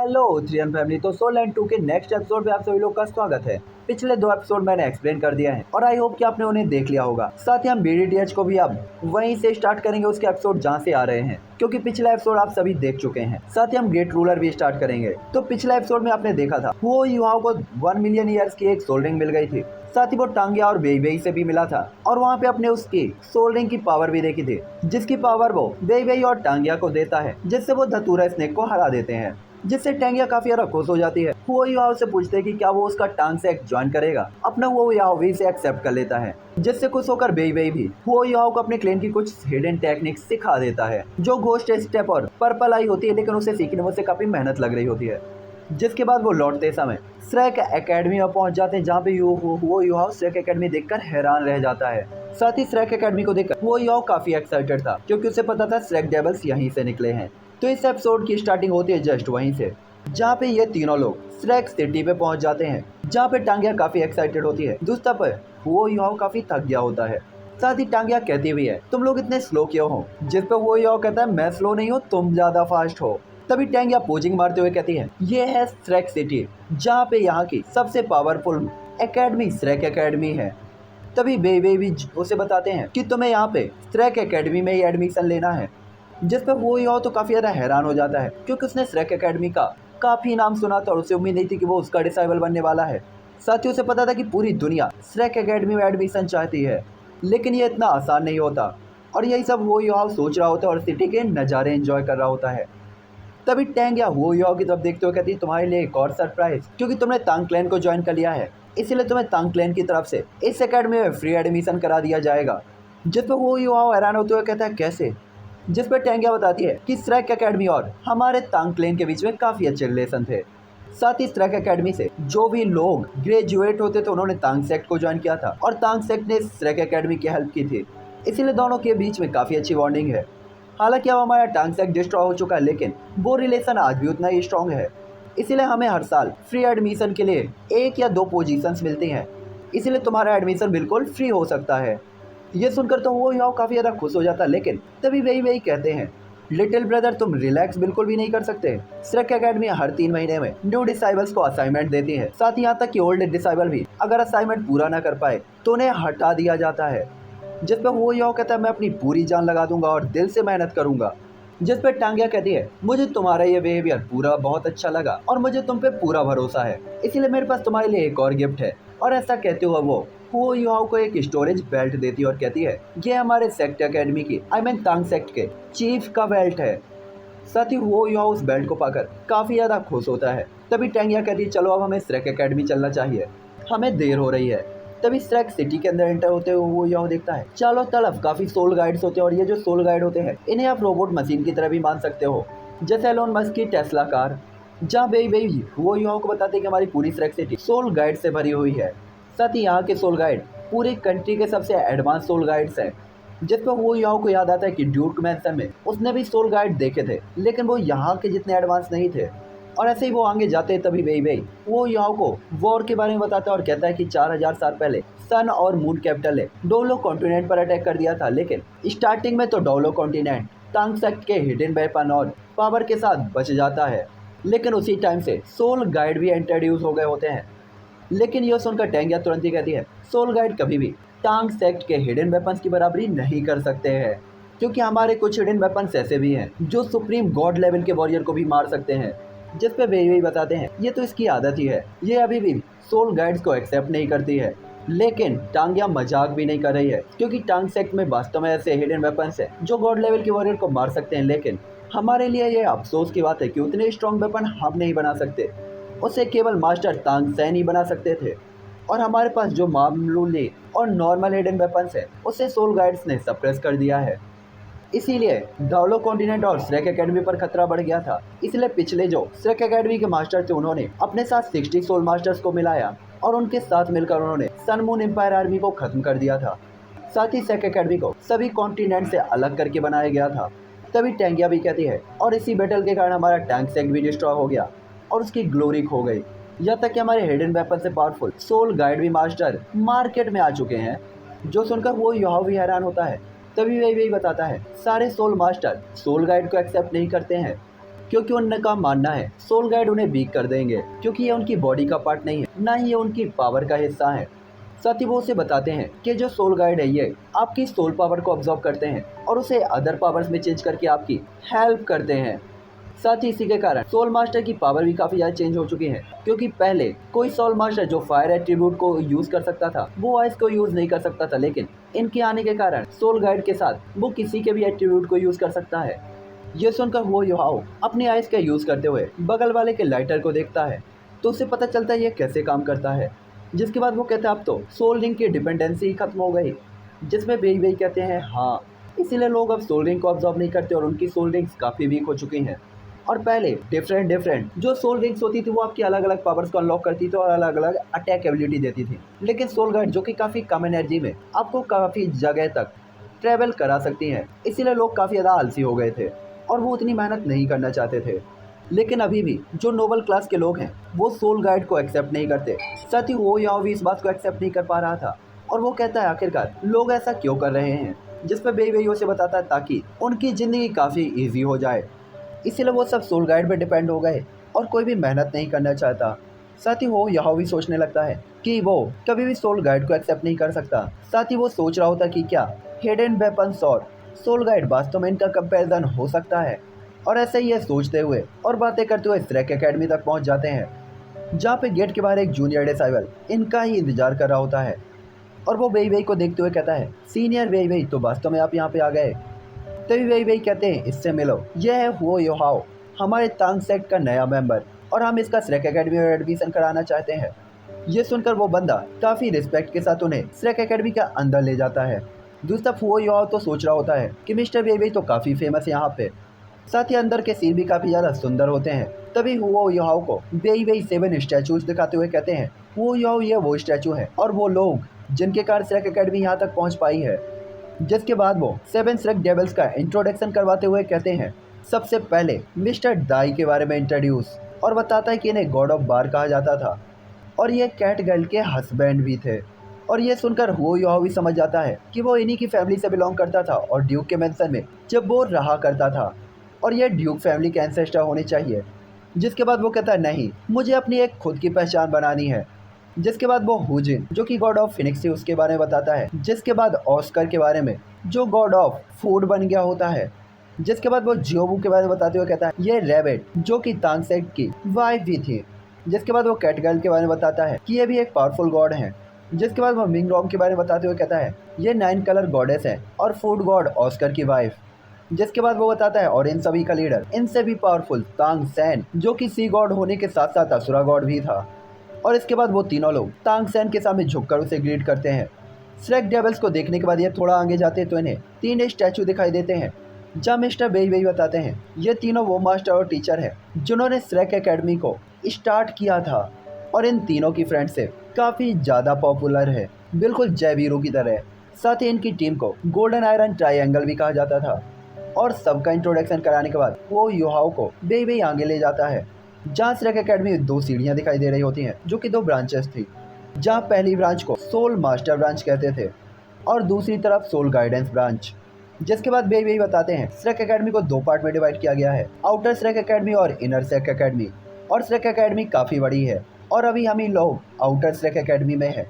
Hello 3M family. तो soul and 2 के next episode में आप सभी लोग का स्वागत है। पिछले 2 एपिसोड मैंने एक्सप्लेन कर दिया है और आई होप कि आपने उन्हें देख लिया होगा। साथ ही हम BDTH को भी अब वहीं से स्टार्ट करेंगे उसके एपिसोड जहाँ से आ रहे हैं, क्योंकि पिछला एपिसोड आप सभी देख चुके हैं। साथ ही हम ग्रेट रूलर भी स्टार्ट करेंगे। तो पिछला एपिसोड में आपने देखा था वो युवाओं को 1 मिलियन ईयर्स की एक सोल रिंग मिल गई थी। साथ ही वो टांगिया और बेई से भी मिला था और वहाँ पे अपने उसकी सोल रिंग की पावर भी देखी थी, जिसकी पावर वो बेई और टांगिया को देता है, जिससे वो धतूरा स्नेक को हरा देते हैं, जिससे टांगिया काफी ज्यादा खुश हो जाती है। वो युवाओं से पूछते हैं कि क्या वो उसका टांग से ज्वाइन करेगा। अपना वो युवा से एक्सेप्ट कर लेता है, जिससे खुश होकर बेई भी वो युवाओं को अपने क्लेन की कुछ हिडन टेक्निक सिखा देता है, जो घोस्ट स्टेप और पर्पल आई होती है, लेकिन उसे सीखने में उसे काफी मेहनत लग रही होती है। जिसके बाद वो लौटते समय श्रेक एकेडमी में पहुंच जाते हैं, जहाँ पे वो युवा श्रेक एकेडमी देखकर हैरान रह जाता है। साथ ही श्रेक एकेडमी को देखकर वो युवा काफी एक्साइटेड था, क्योंकि उसे पता था श्रेक डेविल्स यहीं से निकले हैं। तो इस एपिसोड की स्टार्टिंग होती है जस्ट वहीं से, जहाँ पे ये तीनों लोग श्रेक सिटी पे पहुंच जाते हैं, जहाँ पे टांगिया काफी एक्साइटेड होती है। दूसरा पर वो युवा काफी थक गया होता है। साथ ही टांगिया कहती भी है तुम लोग इतने स्लो क्यों हो, जिस पे वो युवा कहता है मैं स्लो नहीं हूँ, तुम ज्यादा फास्ट हो। तभी टांगिया पोजिंग मारते हुए कहती है ये है श्रेक सिटी, जहाँ पे यहाँ की सबसे पावरफुल एकेडमी श्रेक एकेडमी है। तभी बेबी भी उसे बताते हैं कि तुम्हें यहाँ पे श्रेक एकेडमी में ही एडमिशन लेना है, जिस पर वो युवा तो काफी ज्यादा हैरान हो जाता है, क्योंकि उसने श्रेक एकेडमी का काफी नाम सुना था और उसे उम्मीद नहीं थी कि वो उसका डिसाइबल बनने वाला है। साथ ही उसे पता था कि पूरी दुनिया श्रेक एकेडमी में एडमिशन चाहती है, लेकिन ये इतना आसान नहीं होता। और यही सब वो युवा सोच रहा होता है और सिटी के नज़ारे एंजॉय कर रहा होता है। तभी टांगिया वो युवा की तरफ देखते हुए कहती है तुम्हारे लिए एक और सरप्राइज, क्योंकि तुमने तांग क्लैन को ज्वाइन कर लिया है, इसीलिए तुम्हें तांग क्लैन की तरफ से इस एकेडमी में फ्री एडमिशन करा दिया जाएगा। जिस पर वो युवा हैरान होते हुए कहता है कैसे। जिस पर टांगिया बताती है कि श्रेक एकेडमी और हमारे तांग क्लैन के बीच में काफ़ी अच्छे रिलेशन थे। साथ ही श्रेक एकेडमी से जो भी लोग ग्रेजुएट होते थे उन्होंने तांग सेक्ट को ज्वाइन किया था और तांग सेक्ट ने श्रेक एकेडमी की हेल्प की थी, इसीलिए दोनों के बीच में काफ़ी अच्छी बॉन्डिंग है। हालांकि अब हमारा टांग सेक्ट डिस्ट्रॉय हो चुका है, लेकिन वो रिलेशन आज भी उतना ही स्ट्रॉन्ग है। इसीलिए हमें हर साल फ्री एडमिशन के लिए 1 या 2 पोजीशंस मिलती हैं, इसीलिए तुम्हारा एडमिशन बिल्कुल फ्री हो सकता है। ये सुनकर तो वो युवा काफ़ी ज़्यादा खुश हो जाता, लेकिन तभी वही कहते हैं लिटिल ब्रदर तुम रिलैक्स बिल्कुल भी नहीं कर सकते। श्रेक एकेडमी हर 3 महीने में न्यू डिसाइबल्स को असाइनमेंट देती है। साथ ही यहाँ तक कि ओल्ड डिसाइबल भी अगर असाइनमेंट पूरा ना कर पाए तो उन्हें हटा दिया जाता है। जिस पर वो युवा कहता है मैं अपनी पूरी जान लगा दूंगा और दिल से मेहनत करूंगा। जिस पर टांगिया कहती है मुझे तुम्हारा ये बिहेवियर पूरा बहुत अच्छा लगा और मुझे तुम पे पूरा भरोसा है, इसीलिए मेरे पास तुम्हारे लिए एक और गिफ्ट है। और ऐसा कहते हुए वो युवाओं को एक स्टोरेज बेल्ट देती है और कहती है ये हमारे सेक्ट एकेडमी की तांग सेक्ट के चीफ का बेल्ट है। साथ ही वो युवा उस बेल्ट को पाकर काफी ज्यादा खुश होता है। तभी टांगिया कहती है चलो अब हमें श्रेक एकेडमी चलना चाहिए, हमें देर हो रही है। तभी श्रेक सिटी के अंदर एंटर होते हुए वो युवा देखता है चारों तरफ काफी सोल गाइड्स होते हैं, और ये जो सोल गाइड होते हैं इन्हें आप रोबोट मशीन की तरह भी मान सकते हो, जैसे एलोन मस्क की टेस्ला कार। जहाँ बेबी वो युवाओं को बताते हैं कि हमारी पूरी श्रेक सिटी सोल गाइड से भरी हुई है। साथ ही यहाँ के सोल गाइड पूरी कंट्री के सबसे एडवांस सोल गाइड्स हैं। जिस पर वो युवाओं को याद आता है कि ड्यूक मैंसन में उसने भी सोल गाइड देखे थे, लेकिन वो यहाँ के जितने एडवांस नहीं थे। और ऐसे ही वो आगे जाते हैं, तभी बेई वो युवाओं को वॉर के बारे में बताता है और कहता है कि 4000 साल पहले सन और मून कैपिटल ने डोलो कॉन्टिनेंट पर अटैक कर दिया था, लेकिन स्टार्टिंग में तो डोलो कॉन्टिनेंट तांग सेक्ट के हिडन वेपन और पावर के साथ बच जाता है, लेकिन उसी टाइम से सोल गाइड भी इंट्रोड्यूस हो गए होते हैं। लेकिन यह सुनकर टांगिया तुरंत ही कहती है सोल गाइड कभी भी टांग सेक्ट के हिडन वेपन्स की बराबरी नहीं कर सकते हैं, क्योंकि हमारे कुछ हिडन वेपन्स ऐसे भी हैं जो सुप्रीम गॉड लेवल के वॉरियर को भी मार सकते हैं। जिस पे वे बताते हैं ये तो इसकी आदत ही है, ये अभी भी सोल गाइड्स को एक्सेप्ट नहीं करती है। लेकिन टांगिया मजाक भी नहीं कर रही है, क्योंकि टांग सेक्ट में वास्तव में ऐसे हिडन वेपन्स हैं जो गॉड लेवल के वॉरियर को मार सकते हैं, लेकिन हमारे लिए ये अफसोस की बात है कि उतने स्ट्रॉन्ग वेपन हम नहीं बना सकते, उसे केवल मास्टर तांग सैन ही बना सकते थे। और हमारे पास जो मामूली और नॉर्मल हिडन वेपन्स है उसे सोल गाइड्स ने सप्रेस कर दिया है। इसीलिए डोलो कॉन्टिनेंट और श्रेक एकेडमी पर खतरा बढ़ गया था। इसलिए पिछले जो श्रेक एकेडमी के मास्टर थे उन्होंने अपने साथ 60 सोल मास्टर्स को मिलाया और उनके साथ मिलकर उन्होंने सन मून एम्पायर आर्मी को खत्म कर दिया था। साथ ही श्रेक एकेडमी को सभी कॉन्टिनेंट से अलग करके बनाया गया था। तभी टांगिया भी कहती है और इसी बैटल के कारण हमारा टैंक सेक्ट भी डिस्ट्रॉय हो गया और उसकी ग्लोरी खो गई। यहाँ तक कि हमारे हिडन वेपन से पावरफुल सोल गाइड भी मास्टर मार्केट में आ चुके हैं। जो सुनकर वो युवा भी हैरान होता है। तभी वही बताता है सारे सोल मास्टर सोल गाइड को एक्सेप्ट नहीं करते हैं, क्योंकि उनका मानना है सोल गाइड उन्हें वीक कर देंगे, क्योंकि ये उनकी बॉडी का पार्ट नहीं है, ना ही ये उनकी पावर का हिस्सा है। साथ ही वो उसे बताते हैं कि जो सोल गाइड है ये आपकी सोल पावर को ऑब्जॉर्व करते हैं और उसे अदर पावर्स में चेंज करके आपकी हेल्प करते हैं। साथ ही इसी के कारण सोल मास्टर की पावर भी काफ़ी ज़्यादा चेंज हो चुकी है, क्योंकि पहले कोई सोल मास्टर जो फायर एट्रीब्यूट को यूज़ कर सकता था वो आइस को यूज़ नहीं कर सकता था, लेकिन इनके आने के कारण सोल गाइड के साथ वो किसी के भी एट्रीब्यूट को यूज़ कर सकता है। ये सुनकर वो युहाओ अपनी आइस का यूज़ करते हुए बगल वाले के लाइटर को देखता है, तो उसे पता चलता है ये कैसे काम करता है। जिसके बाद वो कहता है अब तो सोल रिंग की डिपेंडेंसी खत्म हो गई, जिसमें बेई बेई कहते हैं हाँ, इसीलिए लोग अब सोल रिंग को ऑब्जॉर्व नहीं करते और उनकी सोल रिंग्स काफ़ी वीक हो चुकी हैं। और पहले डिफरेंट जो सोल रिंग्स होती थी वो आपकी अलग अलग पावर्स को अनलॉक करती थी और अलग अलग अटैक एबिलिटी देती थी, लेकिन सोल गार्ड जो कि काफ़ी कम एनर्जी में आपको काफ़ी जगह तक ट्रैवल करा सकती हैं, इसीलिए लोग काफ़ी ज़्यादा आलसी हो गए थे और वो उतनी मेहनत नहीं करना चाहते थे। लेकिन अभी भी जो नोबल क्लास के लोग हैं वो सोल गाइड को एक्सेप्ट नहीं करते। साथ ही वो याओ भी इस बात को एक्सेप्ट नहीं कर पा रहा था और वो कहता है आखिरकार लोग ऐसा क्यों कर रहे हैं, जिस पर बेई बेई उसे बताता है ताकि उनकी ज़िंदगी काफ़ी ईजी हो जाए। इसीलिए वो सब सोल गाइड पे डिपेंड हो गए और कोई भी मेहनत नहीं करना चाहता। साथ ही वो याओ भी सोचने लगता है कि वो कभी भी सोल गाइड को एक्सेप्ट नहीं कर सकता। साथ ही वो सोच रहा होता कि क्या हिडन वेपन्स और सोल गाइड वास्तव में इनका कंपैरिजन हो सकता है। और ऐसे ही ये सोचते हुए और बातें करते हुए स्ट्रेक एकेडमी तक पहुंच जाते हैं, जहाँ पे गेट के बाहर एक जूनियर डिसाइबल इनका ही इंतजार कर रहा होता है। और वो वेई वेई को देखते हुए कहता है सीनियर वेई वेई, तो वास्तव में आप यहाँ पे आ गए। तभी वेई वेई कहते हैं इससे मिलो, यह है हुओ योहाओ, हमारे तांग सेक्ट का नया मेंबर, और हम इसका स्ट्रेक एकेडमी में एडमिशन कराना चाहते हैं। ये सुनकर वो बंदा काफ़ी रिस्पेक्ट के साथ उन्हें स्ट्रेक एकेडमी के अंदर ले जाता है। दूसरा हुओ योहाओ तो सोच रहा होता है कि मिस्टर वेई वेई तो काफ़ी फेमस है यहाँ पे, साथ ही अंदर के सीन भी काफ़ी ज़्यादा सुंदर होते हैं। तभी हुओ योहाओ को वेई वेई 7 स्टैचूज दिखाते हुए कहते हैं हुओ योहाओ ये वो स्टैचू है और वो लोग जिनके कारण स्ट्रेक एकेडमी यहाँ तक पहुँच पाई है। जिसके बाद वो 7 स्ट्रेक डेविल्स का इंट्रोडक्शन करवाते हुए कहते हैं सबसे पहले मिस्टर दाई के बारे में इंट्रोड्यूस, और बताता है कि इन्हें गॉड ऑफ बार कहा जाता था और ये कैट गर्ल के हस्बैंड भी थे। और ये सुनकर हुओ योहाओ भी समझ जाता है कि वो इन्हीं की फैमिली से बिलोंग करता था और ड्यूक के मेंशन में जब वो रहा करता था और ये ड्यूक फैमिली के एंसेस्टर होने चाहिए। जिसके बाद वो कहता है नहीं, मुझे अपनी एक खुद की पहचान बनानी है। जिसके बाद वो हुजिन जो कि गॉड ऑफ फिनिक्स है उसके बारे में बताता है। जिसके बाद ऑस्कर के बारे में जो गॉड ऑफ फूड बन गया होता है। जिसके बाद वो जियोबू के बारे में बताते हुए कहता है ये रैबिट जो कि तांग सेक्ट की वाइफ भी थी। जिसके बाद वो कैट गर्ल के बारे में बताता है कि ये भी एक पावरफुल गॉड है। जिसके बाद वो मिंग रॉम के बारे में बताते हुए कहता है ये 9 कलर गॉडेस है और फूड गॉड ऑस्कर की वाइफ। जिसके बाद वो बताता है और इन सभी का लीडर इनसे भी पावरफुल तांग सैन जो कि सी गॉड होने के साथ साथ असुरा गॉड भी था। और इसके बाद वो तीनों लोग तांग सैन के सामने झुककर उसे ग्रीट करते हैं। स्ट्रेक डेविल्स को देखने के बाद ये थोड़ा आगे जाते हैं तो इन्हें 3 स्टैचू दिखाई देते हैं, जहाँ मिस्टर वेई वेई बताते हैं ये तीनों वो मास्टर और टीचर है जिन्होंने स्ट्रेक एकेडमी को स्टार्ट किया था और इन तीनों की फ्रेंडशिप काफ़ी ज़्यादा पॉपुलर है, बिल्कुल जय वीरू की तरह। साथ ही इनकी टीम को गोल्डन आयरन ट्रायंगल भी कहा जाता था। और सबका इंट्रोडक्शन कराने के बाद वो योहाओ को वेई वेई आगे ले जाता है, जहाँ स्ट्रेक एकेडमी में 2 सीढ़ियाँ दिखाई दे रही होती हैं जो कि 2 ब्रांचेस थी, जहाँ पहली ब्रांच को सोल मास्टर ब्रांच कहते थे और दूसरी तरफ सोल गाइडेंस ब्रांच। जिसके बाद वेई वेई बताते हैं स्ट्रेक एकेडमी को 2 पार्ट में डिवाइड किया गया है, आउटर स्ट्रेक एकेडमी और इनर स्ट्रेक एकेडमी। और स्ट्रेक एकेडमी काफ़ी बड़ी है और अभी हम ही लोग आउटर स्ट्रेक एकेडमी में है।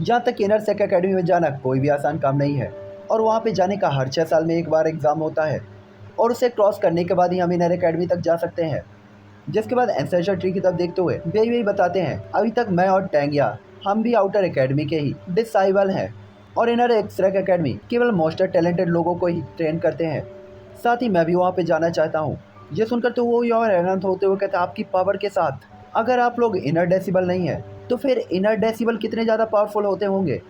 जहाँ तक इनर स्ट्रेक एकेडमी में जाना कोई भी आसान काम नहीं है और वहाँ पे जाने का हर 6 साल में एक बार एग्ज़ाम होता है और उसे क्रॉस करने के बाद ही हम इनर एकेडमी तक जा सकते हैं। जिसके बाद एंसेस्टर ट्री की तरफ देखते हुए वेई वेई बताते हैं अभी तक मैं और टैंगिया हम भी आउटर एकेडमी के ही डिसाइबल हैं और इनर स्ट्रेक एकेडमी केवल मोस्ट टैलेंटेड लोगों को ही ट्रेन करते हैं। साथ ही मैं भी वहाँ पे जाना चाहता हूँ। ये सुनकर तो वो और हैरान होते हुए कहते हैं आपकी पावर के साथ अगर आप लोग इनर डेसिबल नहीं है तो फिर इनर डेसिबल कितने ज़्यादा पावरफुल होते होंगे।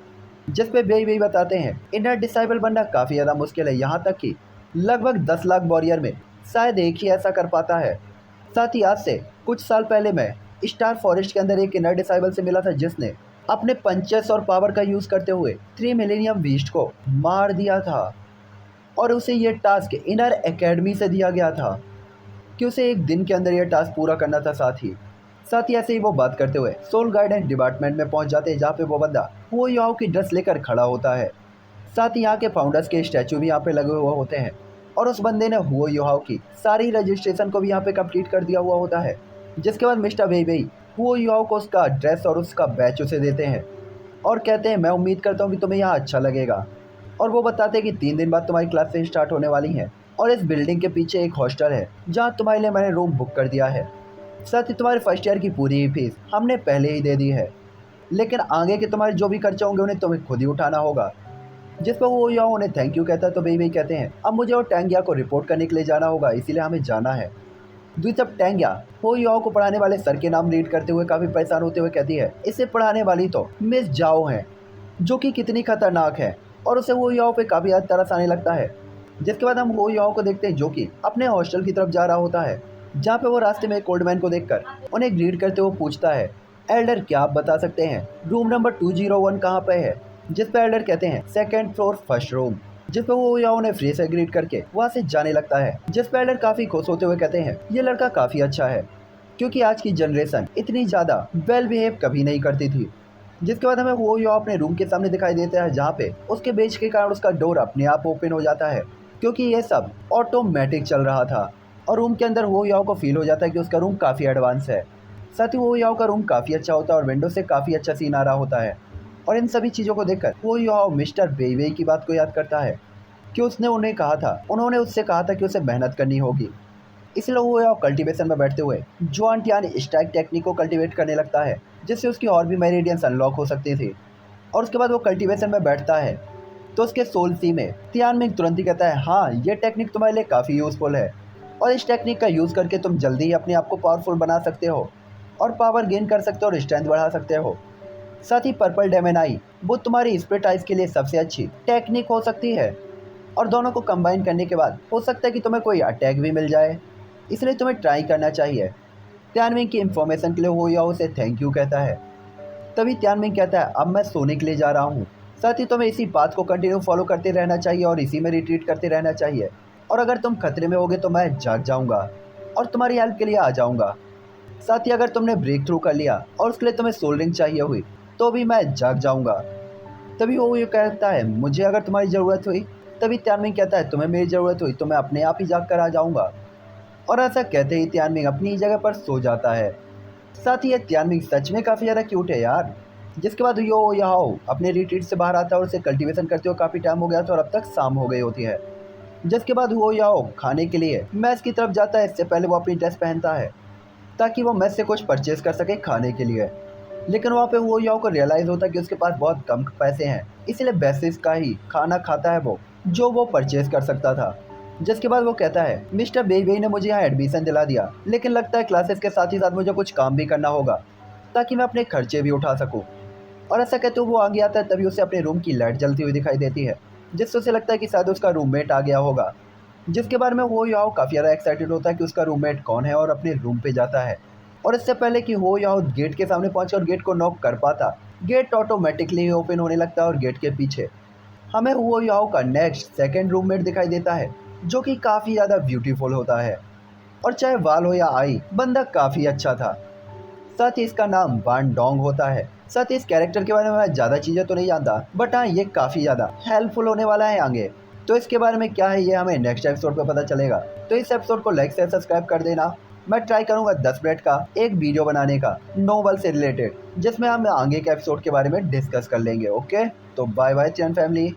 जिस पे वेई वेई बताते हैं इनर डिसाइबल बनना काफ़ी ज़्यादा मुश्किल है, यहाँ तक कि लगभग 10 लाख वॉरियर में शायद एक ही ऐसा कर पाता है। साथ ही आज से कुछ साल पहले मैं स्टार फॉरेस्ट के अंदर एक इनर डिसाइबल से मिला था जिसने अपने पंचेस और पावर का यूज़ करते हुए 3 मिलेनियम बीस्ट को मार दिया था और उसे ये टास्क इनर एकेडमी से दिया गया था कि उसे एक दिन के अंदर यह टास्क पूरा करना था। साथ ही ऐसे ही वो बात करते हुए सोल गाइडेंस डिपार्टमेंट में पहुंच जाते हैं, जहाँ पे वो बंदा वो याओ की ड्रेस लेकर खड़ा होता है। साथ ही यहाँ के फाउंडर्स के स्टैचू भी यहाँ पे लगे हुए होते हैं और उस बंदे ने हुओ युहाओ की सारी रजिस्ट्रेशन को भी यहाँ पे कंप्लीट कर दिया हुआ होता है। जिसके बाद मिस्टर बेइबेई हुओ युहाओ को उसका ड्रेस और उसका बैच उसे देते हैं और कहते हैं मैं उम्मीद करता हूँ कि तुम्हें यहाँ अच्छा लगेगा। और वो बताते हैं कि 3 दिन बाद तुम्हारी क्लासें स्टार्ट होने वाली हैं और इस बिल्डिंग के पीछे एक हॉस्टल है जहाँ तुम्हारे लिए मैंने रूम बुक कर दिया है। साथ ही तुम्हारे फर्स्ट ईयर की पूरी फीस हमने पहले ही दे दी है, लेकिन आगे के तुम्हारे जो भी खर्चे होंगे उन्हें तुम्हें खुद ही उठाना होगा। जिस पर वो युवा उन्हें थैंक यू कहता है तो बेबी कहते हैं अब मुझे और टैंगिया को रिपोर्ट करने के लिए जाना होगा, इसीलिए हमें जाना है। द्वितब टैंगिया हो युवाओं को पढ़ाने वाले सर के नाम रीड करते हुए काफ़ी परेशान होते हुए कहती है इसे पढ़ाने वाली तो मिस जाओ हैं, जो कि कितनी खतरनाक है। और उसे वो युवाओं पे काफ़ी ज़्यादा तरस आने लगता है। जिसके बाद हम वो युवाओं को देखते हैं जो कि अपने हॉस्टल की तरफ जा रहा होता है, जहाँ पे वो रास्ते में एक ओल्ड मैन को देखकर उन्हें ग्रीट करते हुए पूछता है एल्डर क्या आप बता सकते हैं रूम नंबर 201 कहाँ पे है। जिस पे एल्डर कहते हैं 2nd फ्लोर फर्स्ट रूम। जिस पे वो युवा उन्हें फ्री से ग्रीट करके वहाँ से जाने लगता है। जिस पे एल्डर काफ़ी खुश होते हुए कहते हैं ये लड़का काफ़ी अच्छा है, क्योंकि आज की जनरेशन इतनी ज़्यादा वेल बिहेव कभी नहीं करती थी। जिसके बाद हमें वो युवा अपने रूम के सामने दिखाई देता है, जहाँ पे उसके बेच के कारण उसका डोर अपने आप ओपन हो जाता है, क्योंकि ये सब ऑटोमेटिक चल रहा था। और रूम के अंदर वो युवा को फील हो जाता है कि उसका रूम काफ़ी एडवांस है। साथ ही वो युवा का रूम काफ़ी अच्छा होता है और विंडो से काफ़ी अच्छा सीन आ रहा होता है। और इन सभी चीज़ों को देखकर वो युवा मिस्टर बेइबेई की बात को याद करता है कि उसने उन्होंने उससे कहा था कि उसे मेहनत करनी होगी। इसलिए वो युवा कल्टीवेशन में बैठते हुए ज्वांट यानी स्टैक टेक्निक को कल्टीवेट करने लगता है, जिससे उसकी और भी मेरिडियंस अनलॉक हो सकती थी। और उसके बाद वो कल्टीवेशन में बैठता है तो उसके सोल सी में तियानमिंग तुरंत ही कहता है हाँ ये टेक्निक तुम्हारे लिए काफ़ी यूज़फुल है और इस टेक्निक का यूज़ करके तुम जल्दी ही अपने आप को पावरफुल बना सकते हो और पावर गेन कर सकते हो और स्ट्रेंथ बढ़ा सकते हो। साथ ही पर्पल डेमन आई वो तुम्हारी स्प्लिट आइज के लिए सबसे अच्छी टेक्निक हो सकती है और दोनों को कंबाइन करने के बाद हो सकता है कि तुम्हें कोई अटैक भी मिल जाए, इसलिए तुम्हें ट्राई करना चाहिए। तियानमिंग की इन्फॉर्मेशन के लिए वो या उसे थैंक यू कहता है। तभी तियानमिंग कहता है अब मैं सोने के लिए जा रहा हूँ, साथ ही तुम्हें इसी बात को कंटिन्यू फॉलो करते रहना चाहिए और इसी में रिट्रीट करते रहना चाहिए, और अगर तुम खतरे में होगे तो मैं जाग जाऊँगा और तुम्हारी हेल्प के लिए आ जाऊँगा। साथ ही अगर तुमने ब्रेक थ्रू कर लिया और उसके लिए तुम्हें सोल रिंग चाहिए हुई तो भी मैं जाग जाऊँगा। तभी वो ये कहता है मुझे अगर तुम्हारी ज़रूरत हुई। तभी तियानमिंग कहता है तुम्हें मेरी ज़रूरत हुई तो मैं अपने आप ही जाग कर आ जाऊँगा। और ऐसा कहते ही तियानमिंग अपनी जगह पर सो जाता है। साथ ही ये तियानमिंग सच में काफ़ी ज़्यादा क्यूट है यार। जिसके बाद यो याओ अपने रिट्रीट से बाहर आता है और उसे कल्टीवेशन करते हुए काफ़ी टाइम हो गया था और अब तक शाम हो गई होती है। जिसके बाद वो याओ खाने के लिए मैस की तरफ जाता है। इससे पहले वो अपनी ड्रेस पहनता है ताकि वो मैस से कुछ परचेज़ कर सके खाने के लिए, लेकिन वहाँ पे वो याओ को रियलाइज़ होता है कि उसके पास बहुत कम पैसे हैं, इसलिए बेसिस का ही खाना खाता है वो जो वो परचेज़ कर सकता था। जिसके बाद वो कहता है मिस्टर बेइबेई ने मुझे यहाँ एडमिशन दिला दिया, लेकिन लगता है क्लासेस के साथ ही साथ मुझे कुछ काम भी करना होगा ताकि मैं अपने खर्चे भी उठा सकूँ। और ऐसा कहते हुए वो आगे आता है। तभी उसे अपने रूम की लाइट जलती हुई दिखाई देती है, जिससे उसे लगता है कि शायद उसका रूममेट आ गया होगा। जिसके बारे में वो याओ काफ़ी ज़्यादा एक्साइटेड होता है कि उसका रूममेट कौन है और अपने रूम पे जाता है। और इससे पहले कि हो याओ गेट के सामने पहुँचे और गेट को नॉक कर पाता, गेट ऑटोमेटिकली ही ओपन होने लगता है और गेट के पीछे हमें हुओ याओ का नेक्स्ट सेकंड रूममेट दिखाई देता है, जो कि काफ़ी ज़्यादा ब्यूटीफुल होता है। और चाहे वाल हो या आई, बंदा काफ़ी अच्छा था। साथ ही इसका नाम वान डोंग होता है। साथ ही इस कैरेक्टर के बारे में मैं ज़्यादा चीज़ें तो नहीं जानता, बट हाँ ये काफ़ी ज़्यादा हेल्पफुल होने वाला है आगे। तो इसके बारे में क्या है ये हमें नेक्स्ट एपिसोड पे पता चलेगा। तो इस एपिसोड को लाइक से सब्सक्राइब कर देना। मैं ट्राई करूँगा 10 मिनट का एक वीडियो बनाने का नोवेल से रिलेटेड, जिसमें हम आगे के एपिसोड के बारे में डिस्कस कर लेंगे। ओके, तो बाय बाय चियन फैमिली।